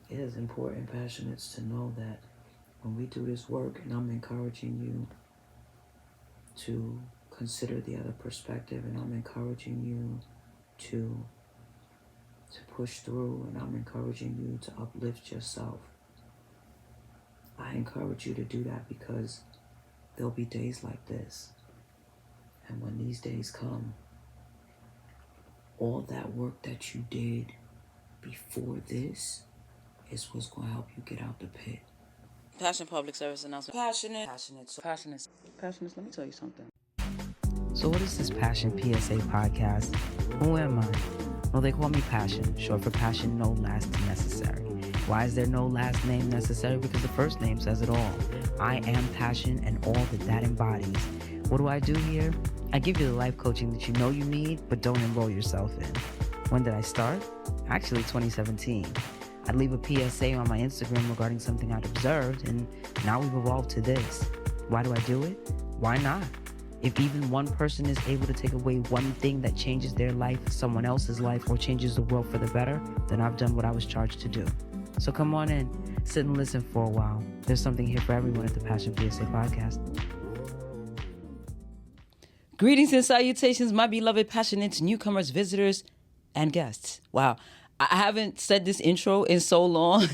It is important, passionates, to know that when we do this work, and I'm encouraging you to consider the other perspective, and I'm encouraging you to push through, and I'm encouraging you to uplift yourself. I encourage you to do that because there'll be days like this. And when these days come, all that work that you did before this is what's going to help you get out the pit. Passionate public service announcement. Passionate. Let me tell you something. So what is this Passion PSA podcast? Who am I? Well, they call me Passion, short for passion, no last necessary. Why is there no last name necessary? Because the first name says it all. I am Passion and all that embodies. What do I do here? I give you the life coaching that you know you need, but don't enroll yourself in. When did I start? Actually, 2017. I'd leave a PSA on my Instagram regarding something I'd observed, and now we've evolved to this. Why do I do it? Why not? If even one person is able to take away one thing that changes their life, someone else's life, or changes the world for the better, then I've done what I was charged to do. So come on in, sit and listen for a while. There's something here for everyone at the Passion PSA podcast. Greetings and salutations, my beloved passionate newcomers, visitors, and guests. Wow, I haven't said this intro in so long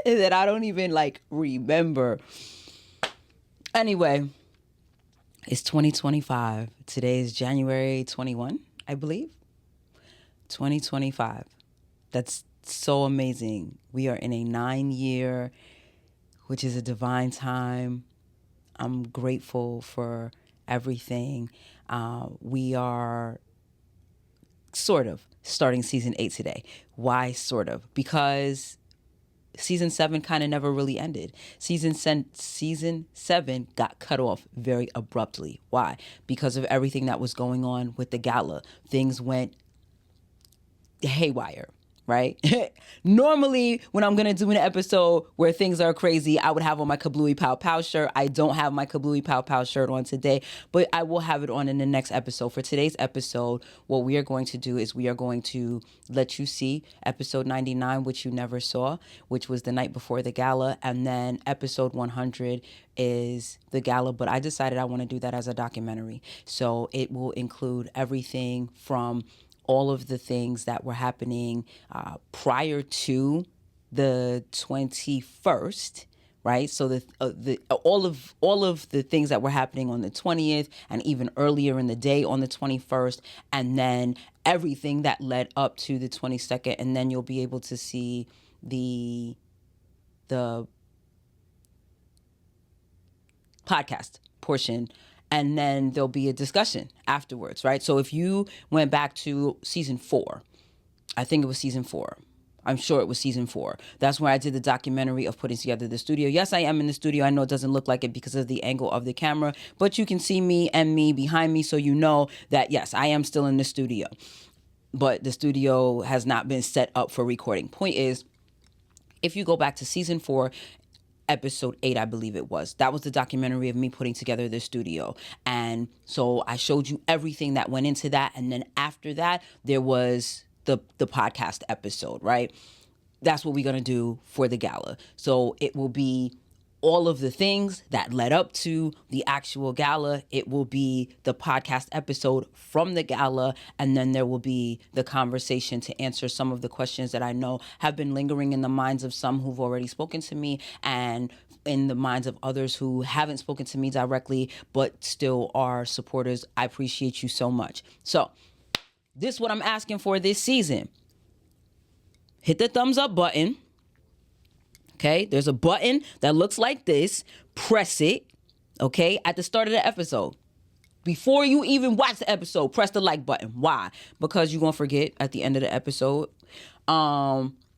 that I don't even remember. Anyway, it's 2025. Today is January 21, I believe. 2025. That's so amazing. We are in a 9-year, which is a divine time. I'm grateful for everything. We are sort of starting season 8 today. Why sort of? Because season 7 kind of never really ended. Season 7 got cut off very abruptly. Why? Because of everything that was going on with the gala. Things went haywire, right? Normally, when I'm going to do an episode where things are crazy, I would have on my Kablooey Pow Pow shirt. I don't have my Kablooey Pow Pow shirt on today, but I will have it on in the next episode. For today's episode, what we are going to do is we are going to let you see episode 99, which you never saw, which was the night before the gala, and then episode 100 is the gala, but I decided I want to do that as a documentary. So it will include everything from all of the things that were happening prior to the 21st, right? So all of the things that were happening on the 20th and even earlier in the day on the 21st, and then everything that led up to the 22nd, and then you'll be able to see the podcast portion. And then there'll be a discussion afterwards, right? So if you went back to season 4, I think it was season 4. I'm sure it was season 4. That's where I did the documentary of putting together the studio. Yes, I am in the studio. I know it doesn't look like it because of the angle of the camera, but you can see me and me behind me. So you know that, yes, I am still in the studio. But the studio has not been set up for recording. Point is, if you go back to season 4, episode 8, I believe it was. That was the documentary of me putting together the studio. And so I showed you everything that went into that. And then after that, there was the podcast episode, right? That's what we're going to do for the gala. So it will be all of the things that led up to the actual gala. It will be the podcast episode from the gala, and then there will be the conversation to answer some of the questions that I know have been lingering in the minds of some who've already spoken to me and in the minds of others who haven't spoken to me directly but still are supporters. I appreciate you so much. So this is what I'm asking for this season. Hit the thumbs up button. Okay, there's a button that looks like this. Press it, okay, at the start of the episode. Before you even watch the episode, press the like button. Why? Because you're going to forget at the end of the episode.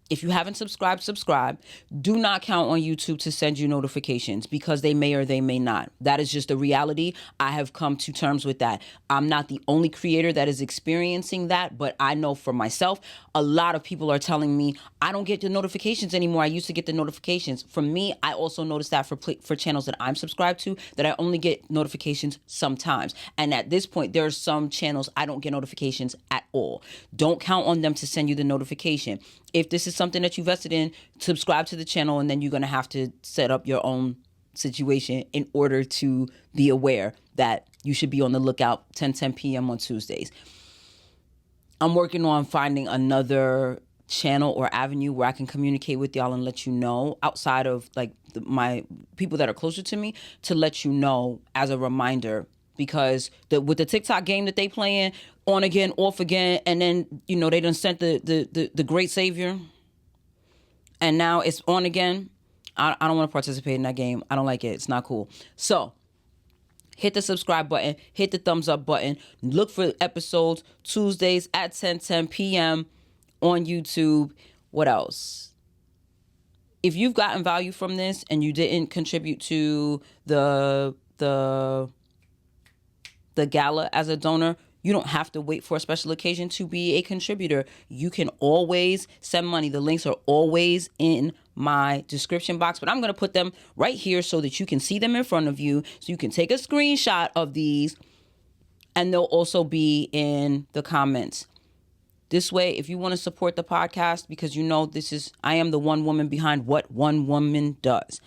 If you haven't subscribed, subscribe. Do not count on YouTube to send you notifications because they may or they may not. That is just a reality. I have come to terms with that. I'm not the only creator that is experiencing that, but I know for myself, a lot of people are telling me, I don't get the notifications anymore. I used to get the notifications. For me, I also noticed that for channels that I'm subscribed to, that I only get notifications sometimes. And at this point, there are some channels I don't get notifications at all. Don't count on them to send you the notification. If this is something that you vested in, subscribe to the channel, and then you're going to have to set up your own situation in order to be aware that you should be on the lookout 10 p.m. on Tuesdays. I'm working on finding another channel or avenue where I can communicate with y'all and let you know, outside of like my people that are closer to me, to let you know as a reminder, because with the TikTok game that they playing, on again, off again, and then, you know, they done sent the great savior, and now it's on again. I don't want to participate in that game. I don't like it. It's not cool. So hit the subscribe button, hit the thumbs up button, look for episodes Tuesdays at 10 p.m. on YouTube. What else? If you've gotten value from this and you didn't contribute to the gala as a donor, you don't have to wait for a special occasion to be a contributor. You can always send money. The links are always in my description box, but I'm going to put them right here so that you can see them in front of you. So you can take a screenshot of these, and they'll also be in the comments. This way, if you want to support the podcast, because you know I am the one woman behind What One Woman Does.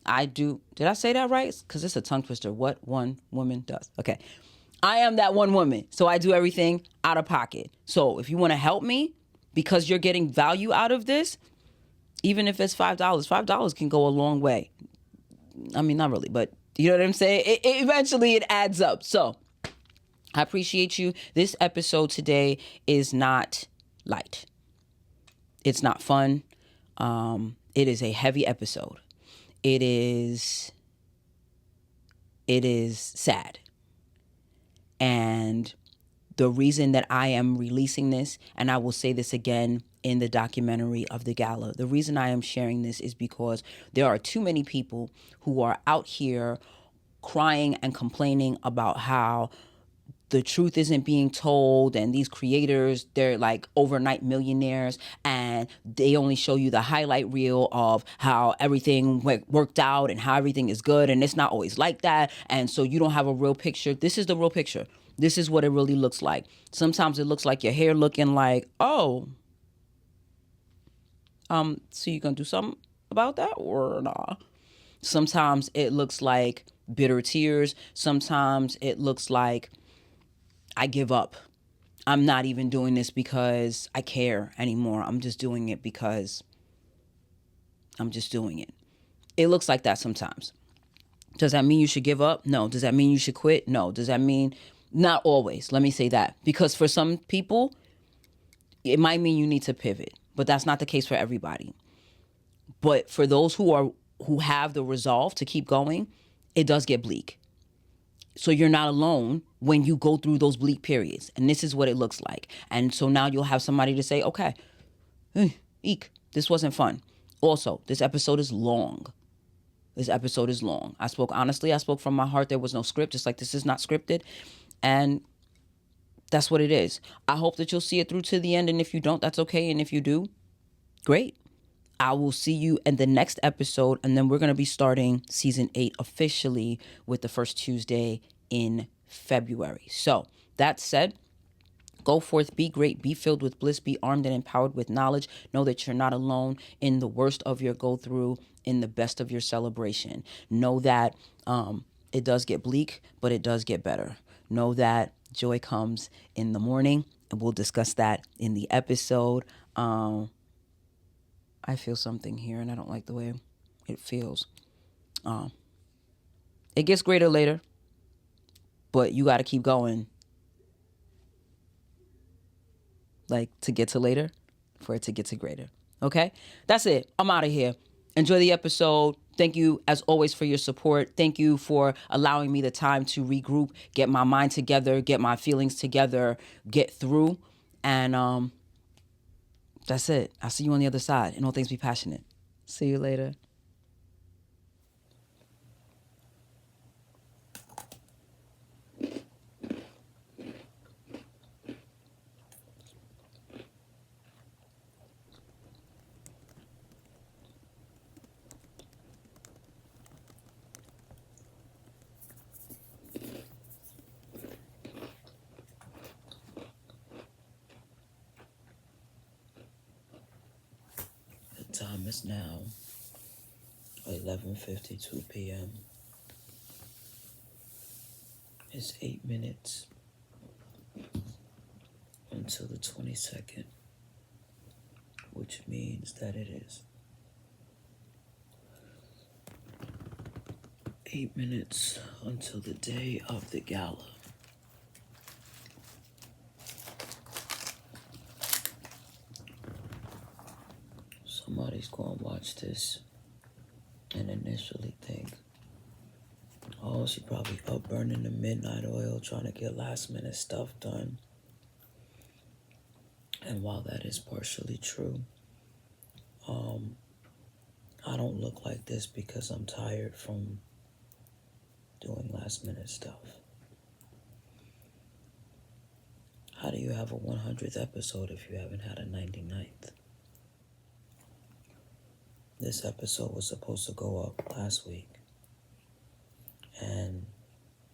Did I say that right? Because it's a tongue twister. What One Woman Does. Okay. I am that one woman, so I do everything out of pocket. So if you want to help me because you're getting value out of this, even if it's $5 can go a long way. I mean, not really, but you know what I'm saying? Eventually it adds up. So I appreciate you. This episode today is not light. It's not fun. It is a heavy episode. It is sad. And the reason that I am releasing this, and I will say this again in the documentary of the gala, the reason I am sharing this is because there are too many people who are out here crying and complaining about how the truth isn't being told, and these creators, they're like overnight millionaires, and they only show you the highlight reel of how everything worked out and how everything is good, and it's not always like that, and so you don't have a real picture. This is the real picture. This is what it really looks like. Sometimes it looks like your hair looking like, oh, so you gonna do something about that or nah? Sometimes it looks like bitter tears. Sometimes it looks like, I give up. I'm not even doing this because I care anymore. I'm just doing it because I'm just doing it. It looks like that sometimes. Does that mean you should give up? No. Does that mean you should quit? No. Does that mean, not always. Let me say that. Because for some people, it might mean you need to pivot, but that's not the case for everybody. But for those who have the resolve to keep going, it does get bleak. So you're not alone when you go through those bleak periods. And this is what it looks like. And so now you'll have somebody to say, okay, eek, this wasn't fun. Also, this episode is long. I spoke honestly. I spoke from my heart. There was no script, just like this is not scripted. And that's what it is. I hope that you'll see it through to the end. And if you don't, that's okay. And if you do, great. I will see you in the next episode, and then we're going to be starting season 8 officially with the first Tuesday in February. So that said, go forth, be great, be filled with bliss, be armed and empowered with knowledge. Know that you're not alone in the worst of your go through, in the best of your celebration. Know that it does get bleak, but it does get better. Know that joy comes in the morning, and we'll discuss that in the episode. I feel something here, and I don't like the way it feels. It gets greater later, but you got to keep going, like, to get to later for it to get to greater. Okay? That's it. I'm out of here. Enjoy the episode. Thank you, as always, for your support. Thank you for allowing me the time to regroup, get my mind together, get my feelings together, get through. And that's it. I'll see you on the other side. And all things be passionate. See you later. Time is now 11:52 p.m. It's 8 minutes until the 22nd, which means that it is 8 minutes until the day of the gala. Somebody's going to watch this and initially think, oh, she probably up burning the midnight oil trying to get last minute stuff done. And while that is partially true, I don't look like this because I'm tired from doing last minute stuff. How do you have a 100th episode if you haven't had a 99th? This episode was supposed to go up last week, and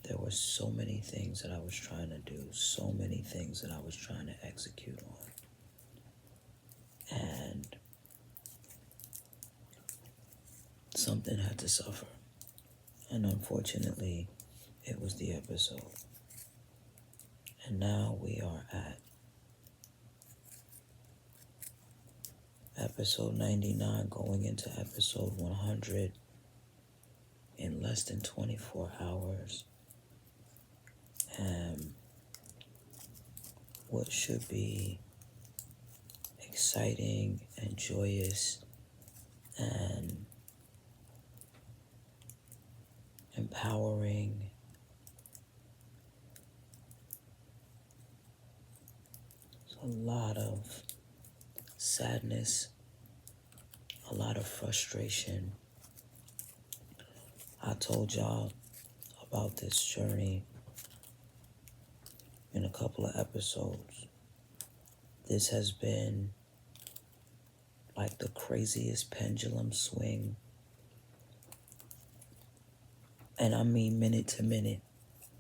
there were so many things that I was trying to do, so many things that I was trying to execute on. And something had to suffer. And unfortunately, it was the episode. And now we are at episode 99 going into episode 100 in less than 24 hours. And what should be exciting and joyous and empowering a lot of sadness, a lot of frustration. I told y'all about this journey in a couple of episodes. This has been like the craziest pendulum swing. And I mean minute to minute.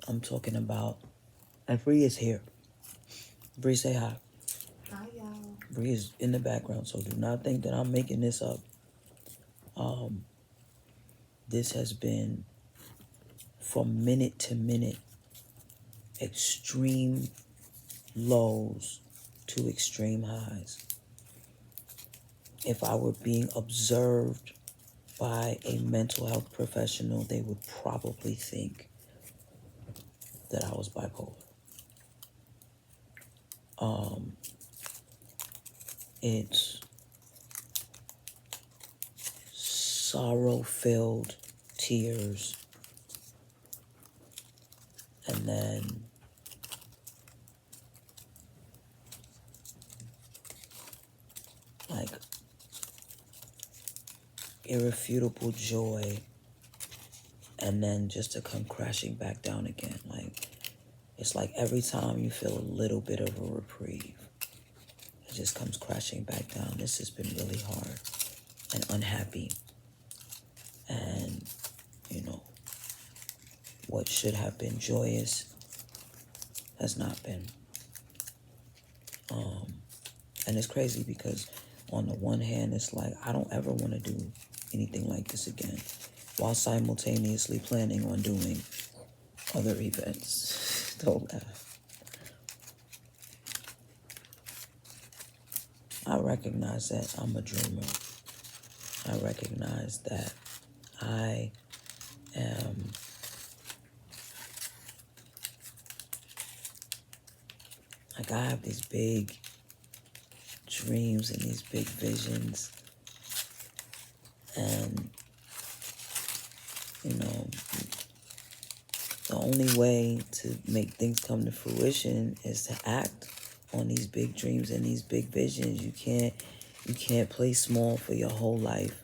I'm talking about, and Bree is here. Bree, say hi. Hi, y'all. Bree is in the background, so do not think that I'm making this up. This has been, from minute to minute, extreme lows to extreme highs. If I were being observed by a mental health professional, they would probably think that I was bipolar. It's sorrow-filled tears, and then like irrefutable joy, and then just to come crashing back down again. Like, it's like every time you feel a little bit of a reprieve, it just comes crashing back down. This has been really hard and unhappy. And, you know, what should have been joyous has not been. And it's crazy because on the one hand, it's like, I don't ever want to do anything like this again, while simultaneously planning on doing other events. Don't laugh. I recognize that I'm a dreamer. I recognize that I am like, I have these big dreams and these big visions, and you know, the only way to make things come to fruition is to act on these big dreams and these big visions. You can't play small for your whole life,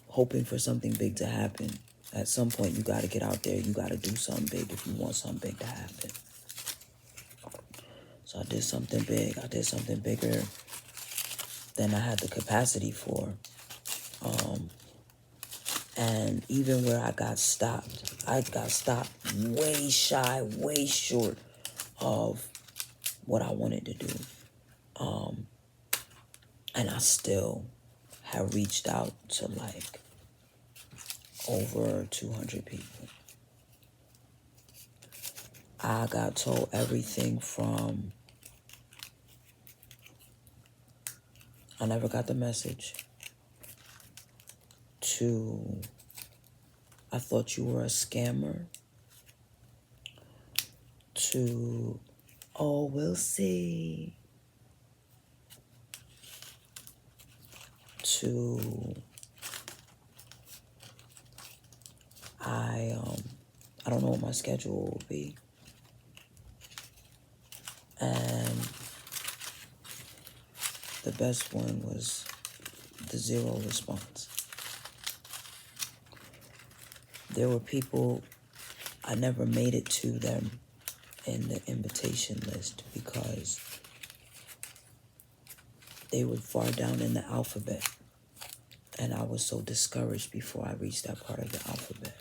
hoping for something big to happen. At some point, you got to get out there. You got to do something big if you want something big to happen. So I did something big. I did something bigger than I had the capacity for. And even where I got stopped way shy, way short of what I wanted to do. And I still have reached out to like over 200 people. I got told everything from I never got the message to I thought you were a scammer to oh, we'll see to I don't know what my schedule will be. And the best one was the zero response. There were people, I never made it to them in the invitation list because they were far down in the alphabet. And I was so discouraged before I reached that part of the alphabet.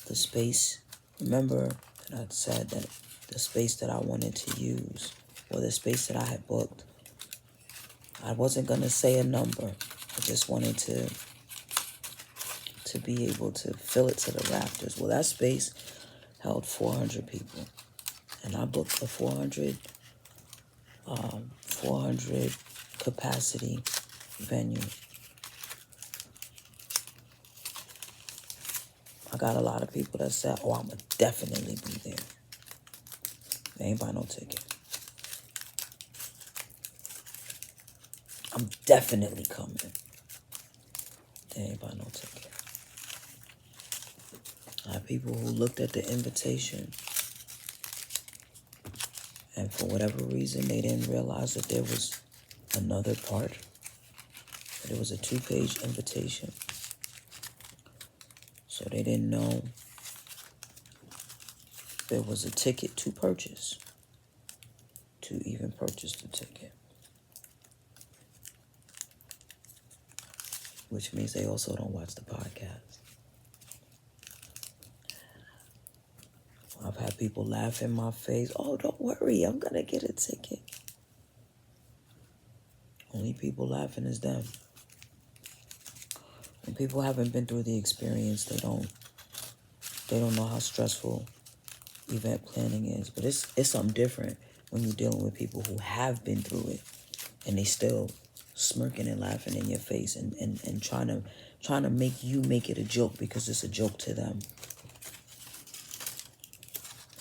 The space, remember that I said that the space that I wanted to use, or the space that I had booked, I wasn't going to say a number. I just wanted to be able to fill it to the rafters. Well, that space held 400 people. And I booked a 400 capacity venue. I got a lot of people that said, oh, I'm going to definitely be there. They ain't buy no ticket. I'm definitely coming. They ain't buy no ticket. I have people who looked at the invitation and for whatever reason, they didn't realize that there was another part. That it was a 2-page invitation. So they didn't know there was a ticket to purchase, to even purchase the ticket. Which means they also don't watch the podcast. I've had people laugh in my face. Oh, don't worry, I'm going to get a ticket. Only people laughing is them. When people haven't been through the experience, they don't know how stressful event planning is. But it's something different when you're dealing with people who have been through it and they still smirking and laughing in your face and trying to make you make it a joke because it's a joke to them.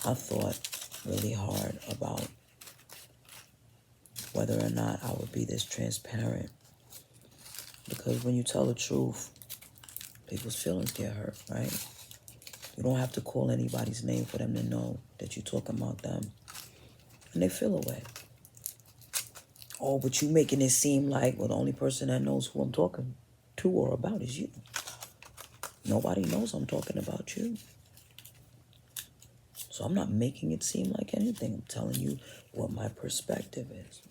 I thought really hard about whether or not I would be this transparent. Because when you tell the truth, people's feelings get hurt, right? You don't have to call anybody's name for them to know that you're talking about them. And they feel away. Oh, but you making it seem like, well, the only person that knows who I'm talking to or about is you. Nobody knows I'm talking about you. So I'm not making it seem like anything. I'm telling you what my perspective is.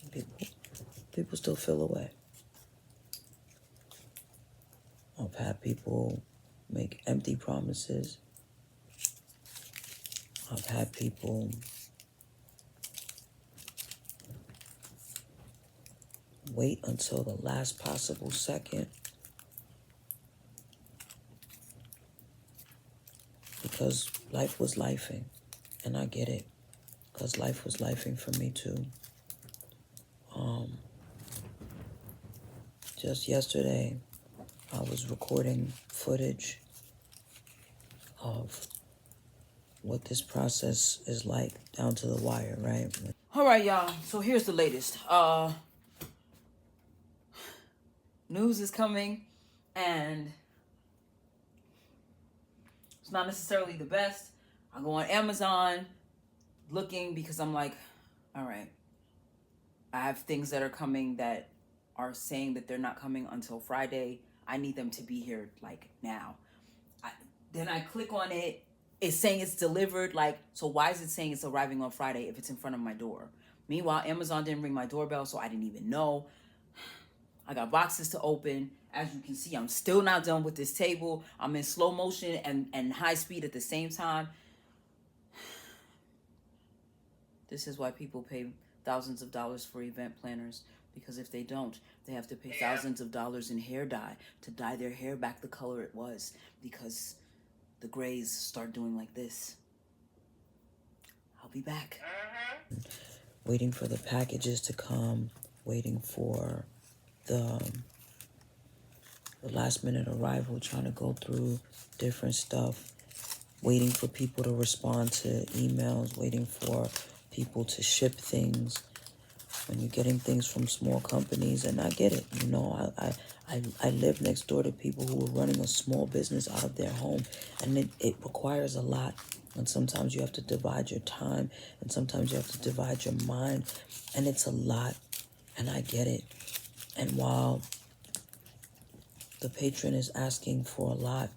People still feel away. I've had people make empty promises. I've had people wait until the last possible second because life was lifing. And I get it, because life was lifing for me too. Just yesterday, I was recording footage of what this process is like down to the wire, right? All right, y'all. So here's the latest. News is coming, and it's not necessarily the best. I go on Amazon looking because I'm like, all right, I have things that are coming that are saying that they're not coming until Friday. I need them to be here like now. Then I click on it. It's saying it's delivered. Like, so why is it saying it's arriving on Friday if it's in front of my door? Meanwhile, Amazon didn't ring my doorbell, so I didn't even know. I got boxes to open. As you can see, I'm still not done with this table. I'm in slow motion and high speed at the same time. This is why people pay thousands of dollars for event planners, because if they don't, they have to pay thousands of dollars in hair dye to dye their hair back the color it was, because the grays start doing like this. I'll be back. Waiting for the packages to come, waiting for the last minute arrival, trying to go through different stuff, waiting for people to respond to emails, waiting for people to ship things. When you're getting things from small companies, and I get it, you know, I live next door to people who are running a small business out of their home, and it requires a lot. And sometimes you have to divide your time, and sometimes you have to divide your mind, and it's a lot, and I get it. And while the patron is asking for a lot,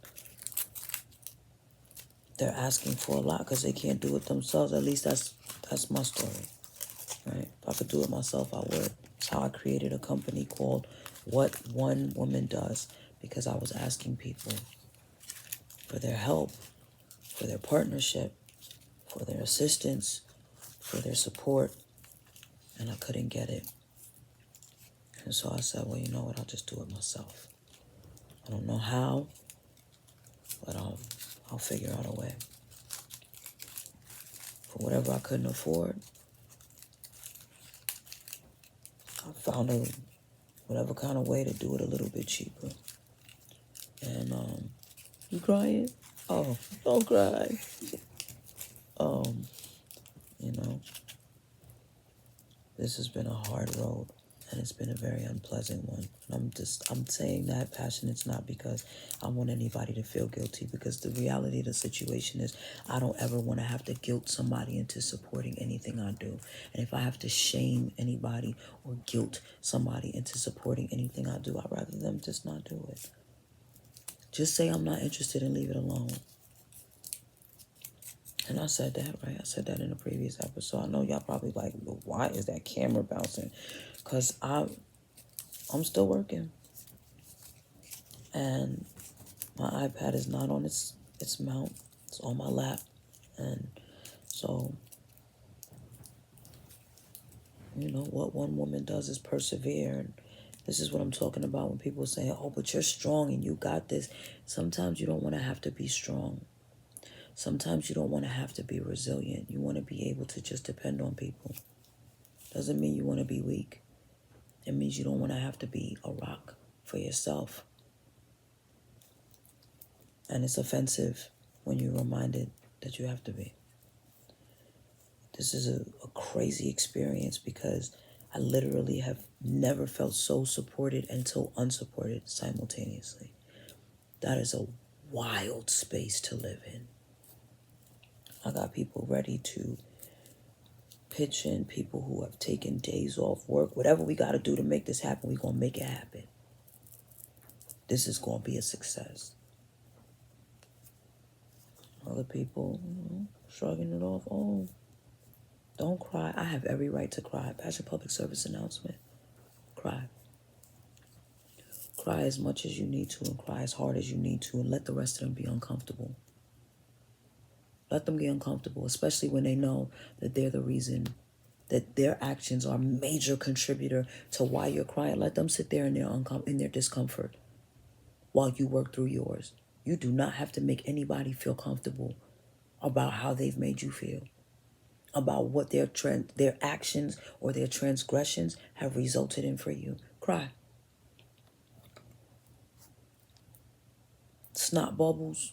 they're asking for a lot because they can't do it themselves. At least that's my story, right? If I could do it myself, I would. It's how I created a company called What One Woman Does, because I was asking people for their help, for their partnership, for their assistance, for their support, and I couldn't get it. And so I said, well, you know what? I'll just do it myself. I don't know how, but I'll figure out a way. For whatever I couldn't afford, I found whatever kind of way to do it a little bit cheaper. And you crying? Oh, don't cry. You know, this has been a hard road, and it's been a very unpleasant one. And I'm saying that passion. It's not because I want anybody to feel guilty, because the reality of the situation is I don't ever want to have to guilt somebody into supporting anything I do. And if I have to shame anybody or guilt somebody into supporting anything I do, I'd rather them just not do it. Just say I'm not interested and leave it alone. And I said that, right? I said that in a previous episode. I know y'all probably like, well, why is that camera bouncing? Because I'm still working. And my iPad is not on its mount. It's on my lap. And so, you know, what one woman does is persevere. And this is what I'm talking about when people say, oh, but you're strong and you got this. Sometimes you don't want to have to be strong. Sometimes you don't want to have to be resilient. You want to be able to just depend on people. Doesn't mean you want to be weak. It means you don't want to have to be a rock for yourself. And it's offensive when you're reminded that you have to be. This is a crazy experience, because I literally have never felt so supported and so unsupported simultaneously. That is a wild space to live in. I got people ready to pitch in, people who have taken days off work. Whatever we got to do to make this happen, we're going to make it happen. This is going to be a success. Other people, shrugging it off. Oh, don't cry. I have every right to cry. Passion public service announcement. Cry. Cry as much as you need to, and cry as hard as you need to, and let the rest of them be uncomfortable. Let them get uncomfortable, especially when they know that they're the reason, that their actions are a major contributor to why you're crying. Let them sit there in their discomfort while you work through yours. You do not have to make anybody feel comfortable about how they've made you feel, about what their actions or their transgressions have resulted in for you. Cry. Snot bubbles,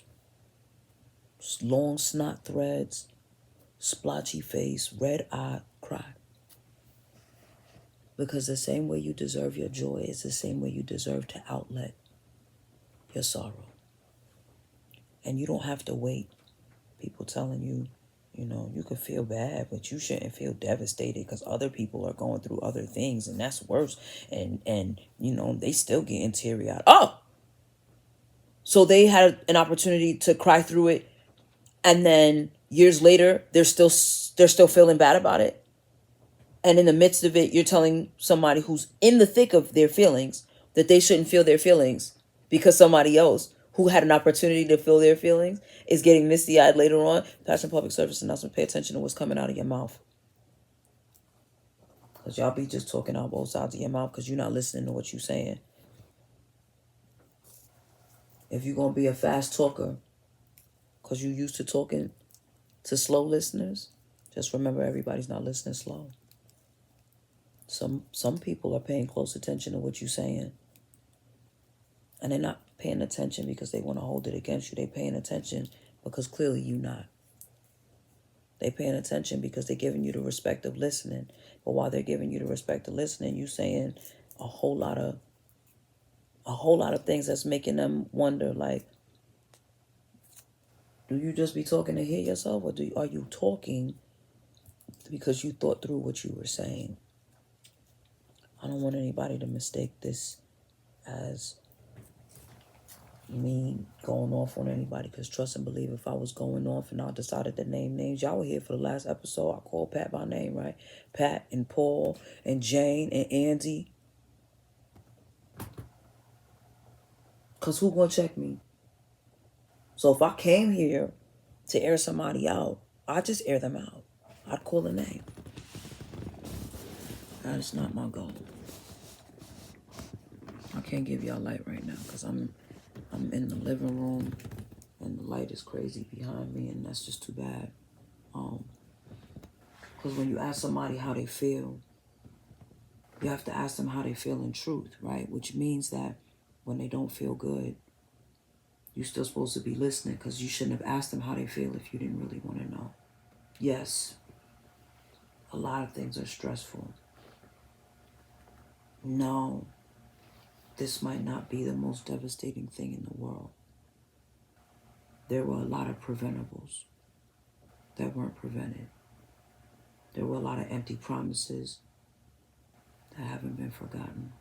long snot threads, splotchy face, red eye, cry. Because the same way you deserve your joy is the same way you deserve to outlet your sorrow. And you don't have to wait. People telling you, you know, you could feel bad, but you shouldn't feel devastated because other people are going through other things, and that's worse. And you know, they still getting teary-eyed. Oh! So they had an opportunity to cry through it, and then years later, they're still feeling bad about it. And in the midst of it, you're telling somebody who's in the thick of their feelings that they shouldn't feel their feelings because somebody else who had an opportunity to feel their feelings is getting misty-eyed later on. Passion public service announcement. Pay attention to what's coming out of your mouth. Because y'all be just talking out both sides of your mouth because you're not listening to what you're saying. If you're going to be a fast talker because you're used to talking to slow listeners, just remember everybody's not listening slow. Some people are paying close attention to what you're saying. And they're not paying attention because they want to hold it against you. They're paying attention because clearly you're not. They're paying attention because they're giving you the respect of listening. But while they're giving you the respect of listening, you're saying a whole lot of things that's making them wonder, like, do you just be talking to hear yourself, or are you talking because you thought through what you were saying? I don't want anybody to mistake this as me going off on anybody, because trust and believe, if I was going off and I decided to name names, y'all were here for the last episode. I called Pat by name, right? Pat and Paul and Jane and Andy. Because who gonna check me? So if I came here to air somebody out, I just air them out. I'd call a name. That is not my goal. I can't give y'all light right now because I'm in the living room and the light is crazy behind me, and that's just too bad. Because when you ask somebody how they feel, you have to ask them how they feel in truth, right? Which means that when they don't feel good, you're still supposed to be listening, because you shouldn't have asked them how they feel if you didn't really want to know. Yes, a lot of things are stressful. No, this might not be the most devastating thing in the world. There were a lot of preventables that weren't prevented. There were a lot of empty promises that haven't been forgotten.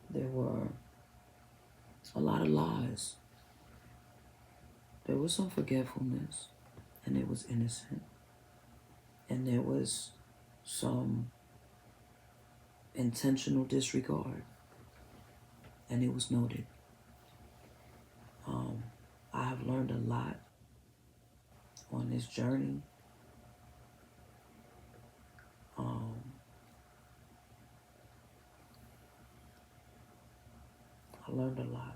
There were a lot of lies. There was some forgetfulness, and it was innocent. And there was some intentional disregard, and it was noted. I have learned a lot on this journey. I learned a lot.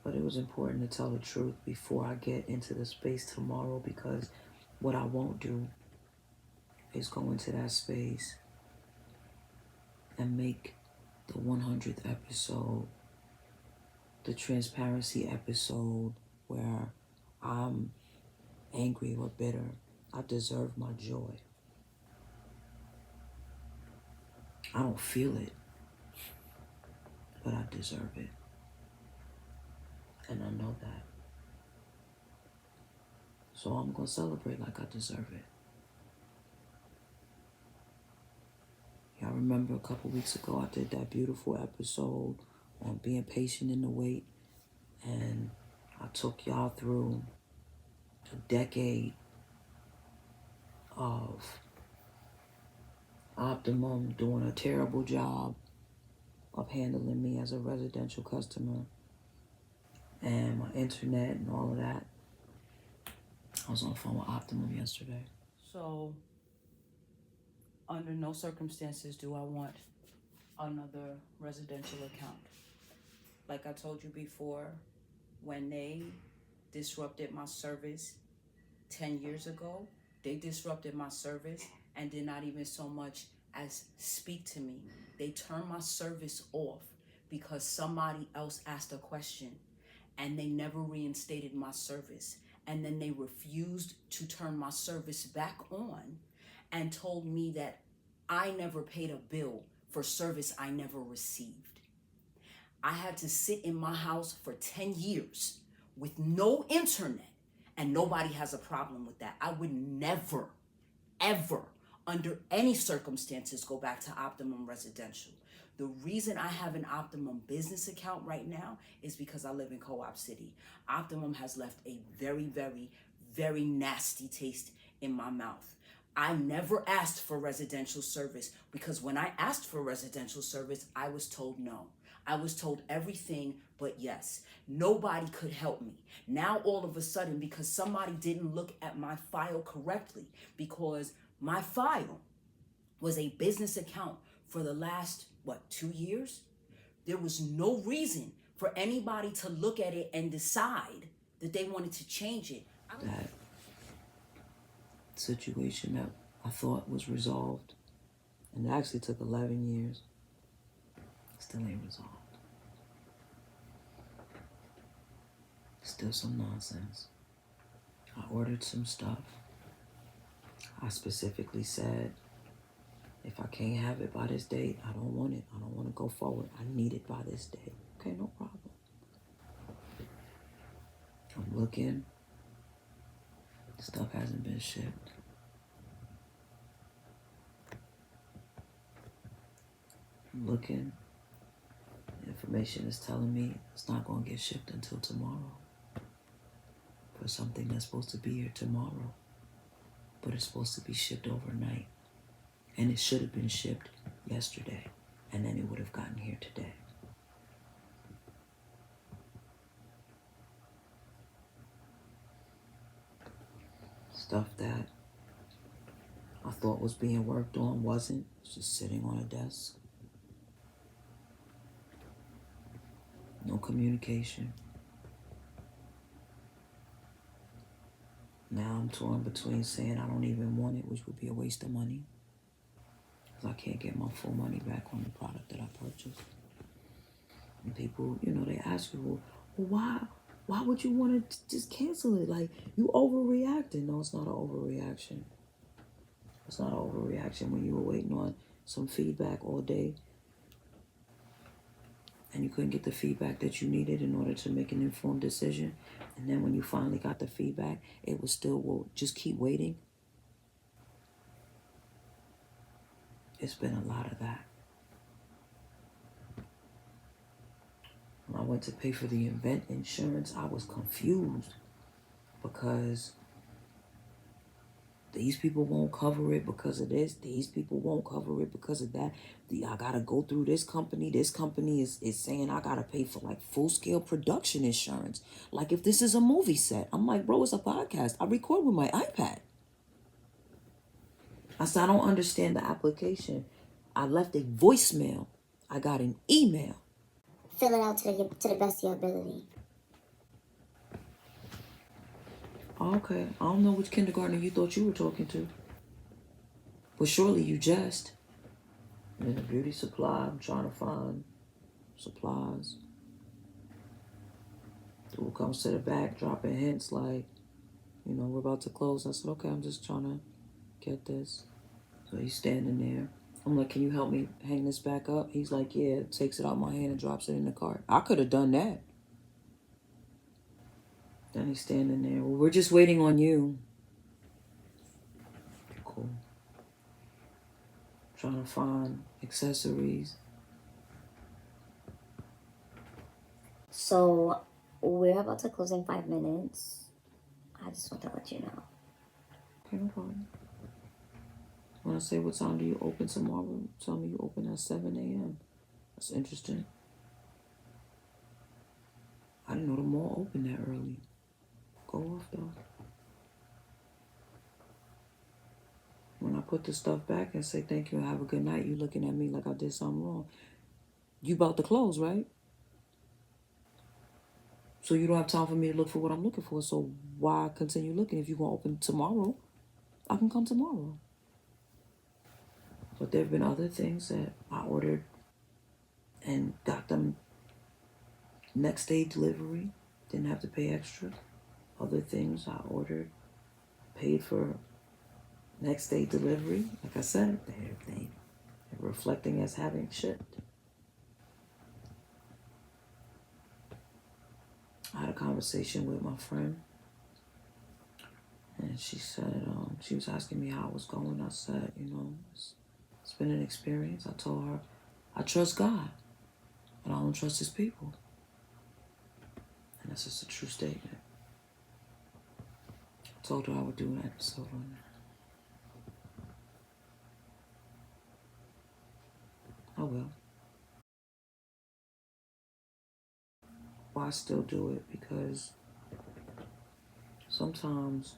But it was important to tell the truth before I get into the space tomorrow, because what I won't do is go into that space and make the 100th episode the transparency episode where I'm angry or bitter. I deserve my joy. I don't feel it, but I deserve it. And I know that. So I'm going to celebrate like I deserve it. Y'all remember a couple weeks ago I did that beautiful episode on being patient in the wait, and I took y'all through a decade of Optimum doing a terrible job of handling me as a residential customer, and my internet and all of that. I was on the phone with Optimum yesterday. So, under no circumstances do I want another residential account. Like I told you before, when they disrupted my service 10 years ago, they disrupted my service and did not even so much as speak to me. They turned my service off because somebody else asked a question, and they never reinstated my service. And then they refused to turn my service back on and told me that I never paid a bill for service I never received. I had to sit in my house for 10 years with no internet, and nobody has a problem with that. I would never, ever, under any circumstances, go back to Optimum Residential. The reason I have an Optimum business account right now is because I live in Co-op City. Optimum has left a very, very, very nasty taste in my mouth. I never asked for residential service because when I asked for residential service, I was told no. I was told everything but yes. Nobody could help me. Now all of a sudden, because somebody didn't look at my file correctly, because my file was a business account for the last, 2 years? There was no reason for anybody to look at it and decide that they wanted to change it. That situation that I thought was resolved, and it actually took 11 years, still ain't resolved. Still some nonsense. I ordered some stuff. I specifically said, if I can't have it by this date, I don't want it. I don't want to go forward. I need it by this date. Okay, no problem. I'm looking. Stuff hasn't been shipped. I'm looking. Information is telling me it's not going to get shipped until tomorrow. For something that's supposed to be here tomorrow. But it's supposed to be shipped overnight. And it should have been shipped yesterday. And then it would have gotten here today. Stuff that I thought was being worked on wasn't. It's just sitting on a desk. No communication. Now I'm torn between saying I don't even want it, which would be a waste of money. Because I can't get my full money back on the product that I purchased. And people, they ask you, well, why would you want to just cancel it? Like, you overreacting. No, it's not an overreaction. It's not an overreaction when you were waiting on some feedback all day and you couldn't get the feedback that you needed in order to make an informed decision. And then when you finally got the feedback, it was still, well, just keep waiting. It's been a lot of that. When I went to pay for the event insurance, I was confused because these people won't cover it because of this. These people won't cover it because of that. I gotta go through this company. This company is saying I gotta pay for like full-scale production insurance. Like if this is a movie set. I'm like, bro, it's a podcast. I record with my iPad. I said, I don't understand the application. I left a voicemail. I got an email. Fill it out to the best of your ability. Okay, I don't know which kindergartner you thought you were talking to. But surely you jest. In a beauty supply, I'm trying to find supplies. Dude comes to the back, dropping hints like, we're about to close. I said, okay, I'm just trying to get this. So he's standing there. I'm like, can you help me hang this back up? He's like, yeah, takes it out my hand and drops it in the cart. I could have done that. Then he's standing there. Well, we're just waiting on you. Cool. Trying to find accessories. So we're about to close in 5 minutes. I just want to let you know. Okay, no problem. When I say what time do you open tomorrow, tell me you open at 7 a.m. That's interesting. I didn't know the mall opened that early. Go off though. When I put the stuff back and say thank you and have a good night, you looking at me like I did something wrong. You about to close, right? So you don't have time for me to look for what I'm looking for. So why continue looking? If you're going to open tomorrow, I can come tomorrow. But there have been other things that I ordered and got them next day delivery. Didn't have to pay extra. Other things I ordered, paid for next day delivery. Like I said, they're reflecting as having shipped. I had a conversation with my friend. And she said, she was asking me how it was going. I said, it's been an experience. I told her, I trust God, but I don't trust his people. And that's just a true statement. I told her I would do an episode on that. I will. why I still do it, because sometimes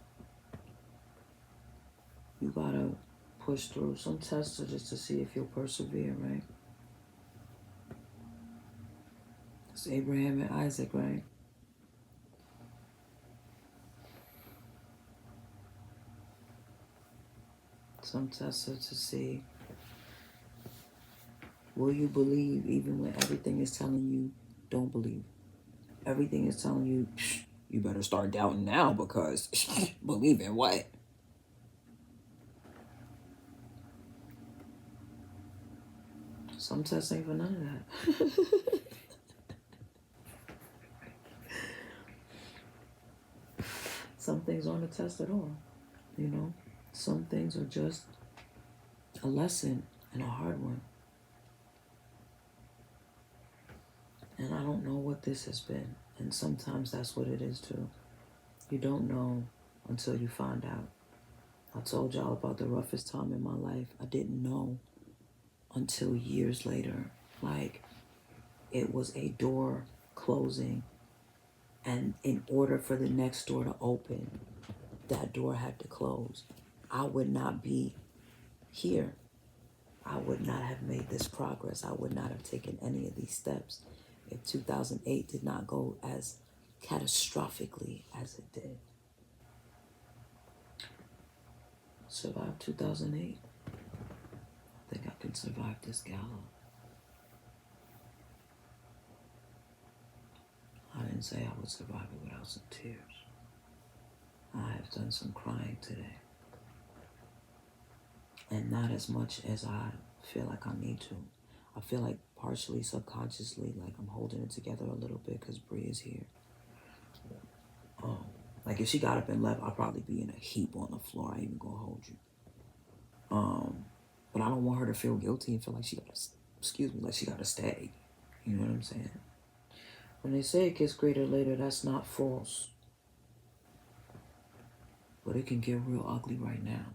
you gotta push through. Some tests are just to see if you'll persevere, right? It's Abraham and Isaac, right? Some tests are to see, will you believe even when everything is telling you don't believe? Everything is telling you, you better start doubting now because believe in what? Some tests ain't for none of that. Some things aren't a test at all, you know? Some things are just a lesson and a hard one. And I don't know what this has been. And sometimes that's what it is too. You don't know until you find out. I told y'all about the roughest time in my life. I didn't know until years later. Like, it was a door closing, and in order for the next door to open, that door had to close. I would not be here. I would not have made this progress. I would not have taken any of these steps if 2008 did not go as catastrophically as it did. Survived 2008. I think I can survive this GALA. I didn't say I would survive it without some tears. I have done some crying today. And not as much as I feel like I need to. I feel like partially subconsciously, like I'm holding it together a little bit because Bree is here. Like if she got up and left, I'd probably be in a heap on the floor. I ain't even gonna hold you. But I don't want her to feel guilty and feel like she gotta, like she gotta stay. You know what I'm saying? When they say it gets greater later, that's not false. But it can get real ugly right now.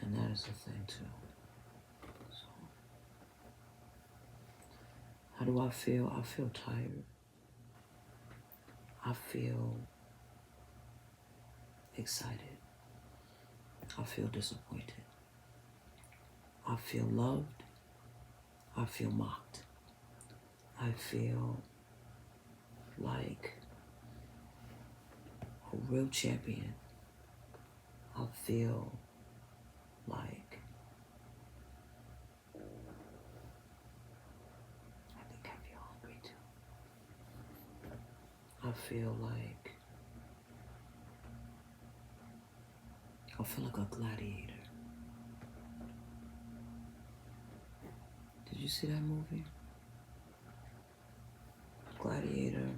And that is the thing too. So, how do I feel? I feel tired. I feel excited. I feel disappointed. I feel loved. I feel mocked. I feel like a real champion. I feel like I think I feel hungry too. I feel like a gladiator. Did you see that movie? Gladiator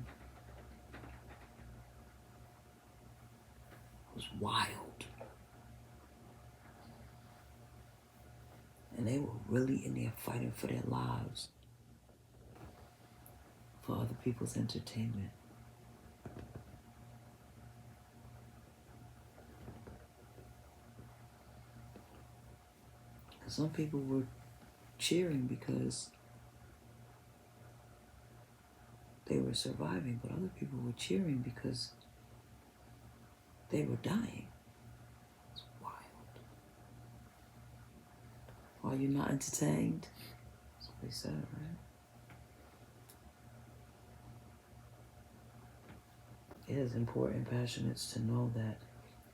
was wild. And they were really in there fighting for their lives, for other people's entertainment. And some people were cheering because they were surviving, but other people were cheering because they were dying. It's wild. Are you not entertained? That's what they said, right? It is important, passionates, to know that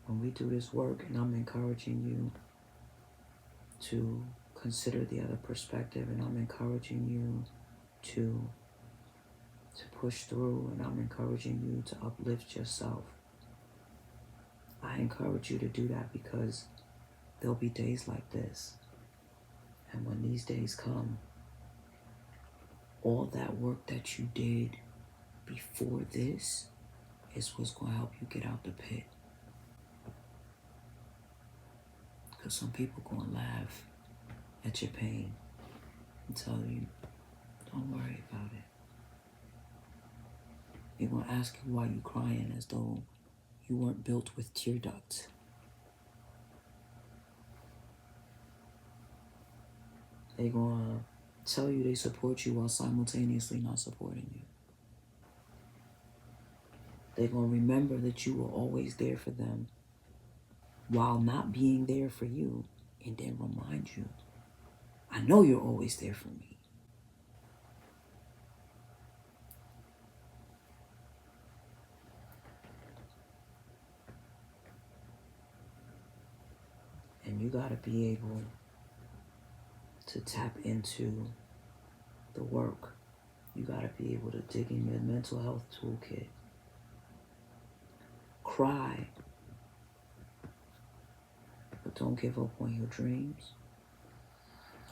when we do this work, and I'm encouraging you to consider the other perspective, and I'm encouraging you to push through, and I'm encouraging you to uplift yourself. I encourage you to do that because there'll be days like this. And when these days come, all that work that you did before this is what's going to help you get out the pit. Because some people going to laugh at your pain and tell you, don't worry about it. They're going to ask you why you're crying as though you weren't built with tear ducts. They're going to tell you they support you while simultaneously not supporting you. They're going to remember that you were always there for them while not being there for you, and then remind you, I know you're always there for me. And you got to be able to tap into the work. You got to be able to dig in your mental health toolkit. Cry, but don't give up on your dreams.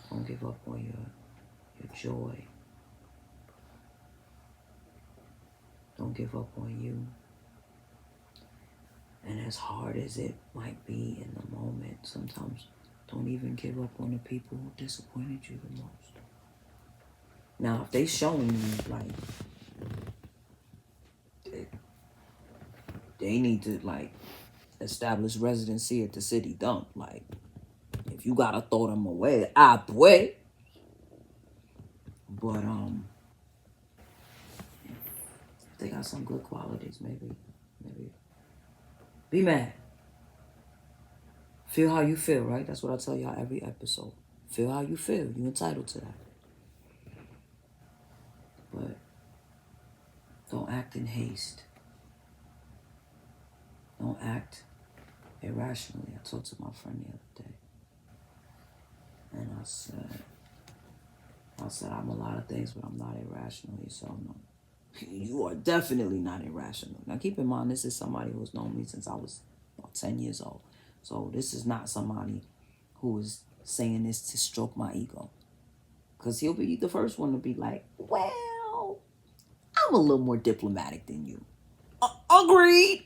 Don't give up on your joy. Don't give up on you. And as hard as it might be in the moment, sometimes don't even give up on the people who disappointed you the most. Now, if they showing you like they need to like establish residency at the city dump, like if you gotta throw them away, I boy. But if they got some good qualities, maybe be mad. Feel how you feel, right? That's what I tell y'all every episode. Feel how you feel. You're entitled to that. But don't act in haste. Don't act irrationally. I talked to my friend the other day. And I said, I'm a lot of things, but I'm not irrationally. So no, you are definitely not irrational. Now keep in mind, this is somebody who's known me since I was about 10 years old. So this is not somebody who is saying this to stroke my ego. Because he'll be the first one to be like, well, I'm a little more diplomatic than you. Agreed.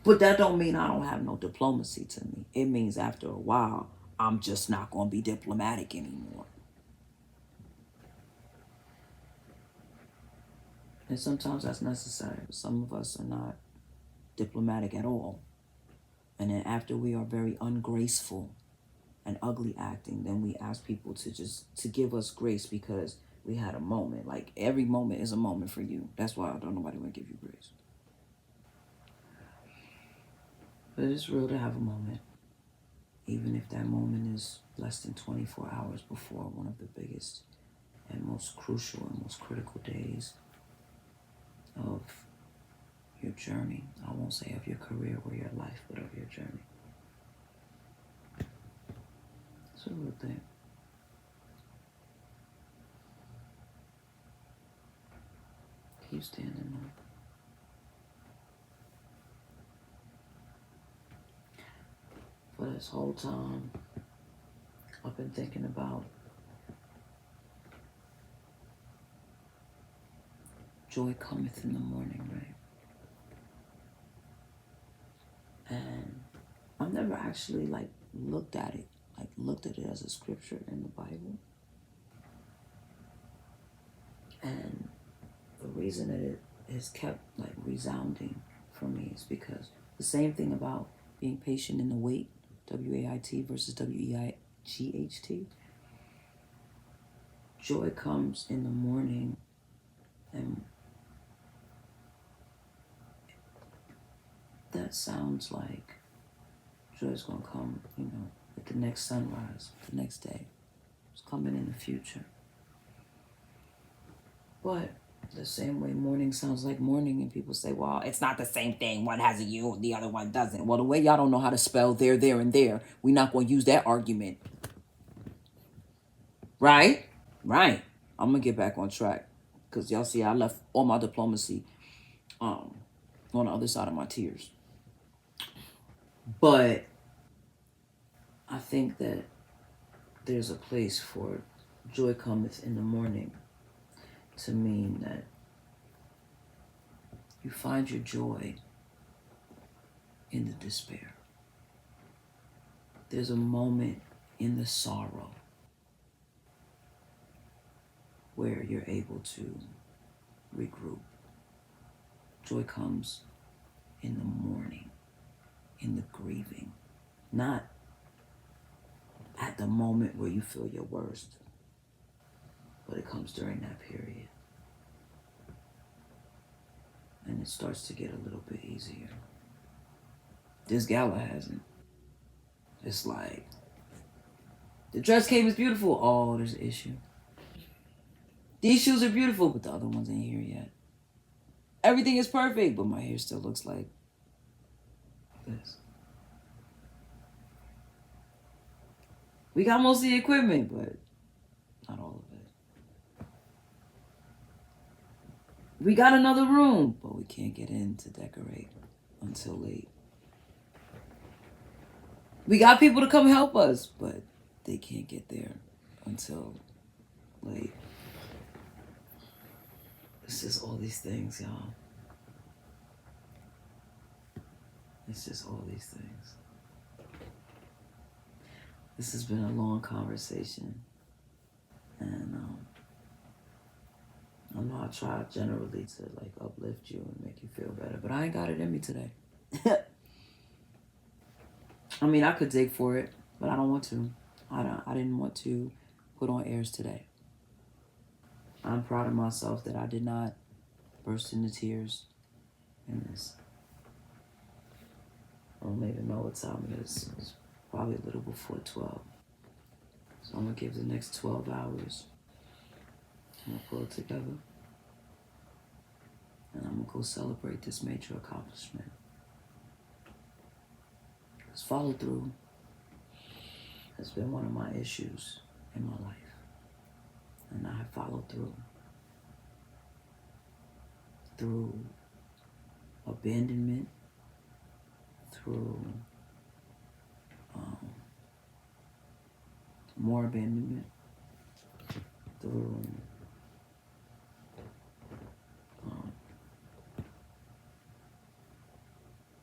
But that don't mean I don't have no diplomacy to me. It means after a while, I'm just not going to be diplomatic anymore. And sometimes that's necessary. Some of us are not diplomatic at all. And then after we are very ungraceful and ugly acting, then we ask people to give us grace because we had a moment. Like every moment is a moment for you. That's why I don't nobody want to give you grace. But it's real to have a moment. Even if that moment is less than 24 hours before one of the biggest and most crucial and most critical days of your journey. I won't say of your career or your life, but of your journey. It's a real thing. Keep standing up. For this whole time, I've been thinking about joy cometh in the morning, right? And I've never actually looked at it as a scripture in the Bible. And the reason that it has kept resounding for me is because the same thing about being patient in the wait, W-A-I-T versus W-E-I-G-H-T. Joy comes in the morning, and that sounds like joy's gonna come, at the next sunrise, the next day. It's coming in the future. But the same way morning sounds like morning, and people say, well, it's not the same thing. One has a U, the other one doesn't. Well, the way y'all don't know how to spell there, and there, we're not going to use that argument. Right? Right. I'm going to get back on track. Because y'all see, I left all my diplomacy on the other side of my tears. But I think that there's a place for joy cometh in the morning to mean that you find your joy in the despair. There's a moment in the sorrow where you're able to regroup. Joy comes in the mourning, in the grieving, not at the moment where you feel your worst, but it comes during that period. And it starts to get a little bit easier. This gala hasn't. It's like, the dress came is beautiful. Oh, there's an issue. These shoes are beautiful, but the other ones ain't here yet. Everything is perfect, but my hair still looks like this. We got most of the equipment, but not all of it. We got another room, but we can't get in to decorate until late. We got people to come help us, but they can't get there until late. It's just all these things, y'all. It's just all these things. This has been a long conversation. And I know I try generally to like uplift you and make you feel better, but I ain't got it in me today. I mean, I could dig for it, but I don't want to. I didn't want to put on airs today. I'm proud of myself that I did not burst into tears in this. I don't even know what time it is. It's probably a little before 12. So I'm gonna give the next 12 hours. I'm gonna pull it together. And I'm gonna go celebrate this major accomplishment. Because follow through has been one of my issues in my life. And I have followed through. Through abandonment, through more abandonment, through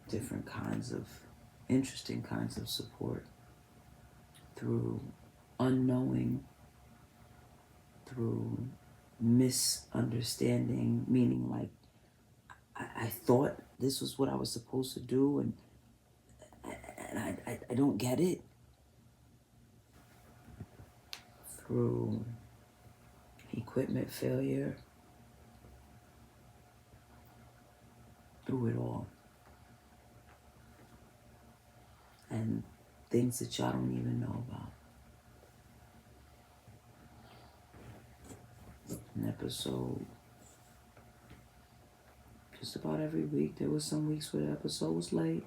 different kinds of, interesting kinds of support, through unknowing, through misunderstanding, meaning like I thought this was what I was supposed to do, and I don't get it. Through equipment failure, through it all. And things that y'all don't even know about. An episode, just about every week. There was some weeks where the episode was late,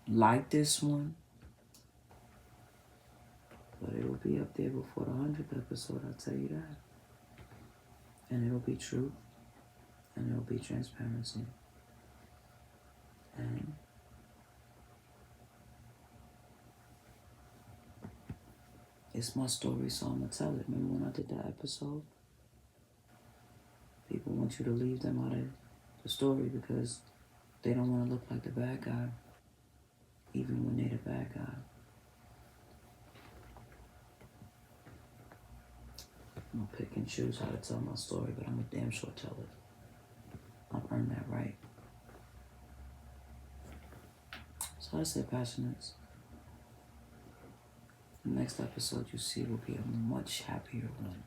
like this one. But it'll be up there before the 100th episode, I'll tell you that. And it'll be truth, and it'll be transparency. And it's my story, so I'm gonna tell it. Remember when I did that episode? People want you to leave them out of the story because they don't want to look like the bad guy, even when they're the bad guy. I'm gonna pick and choose how to tell my story, but I'm gonna damn sure tell it. I've earned that right. So I said, passionates. The next episode you see will be a much happier one.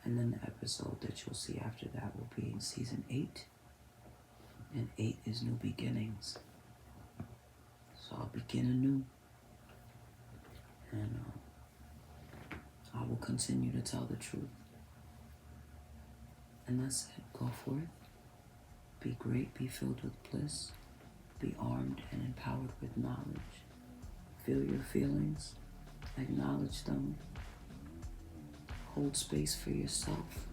And then the episode that you'll see after that will be in season 8. And 8 is new beginnings. So I'll begin anew. And I will continue to tell the truth. And that's it. Go for it. Be great. Be filled with bliss. Be armed and empowered with knowledge. Feel your feelings. Acknowledge them. Hold space for yourself.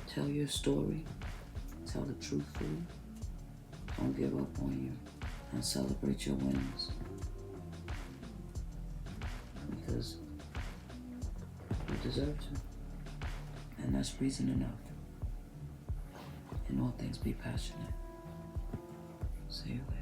Tell your story. Tell it truthfully. Don't give up on you. And celebrate your wins. Because you deserve to. And that's reason enough. In all things, be passionate. See you later.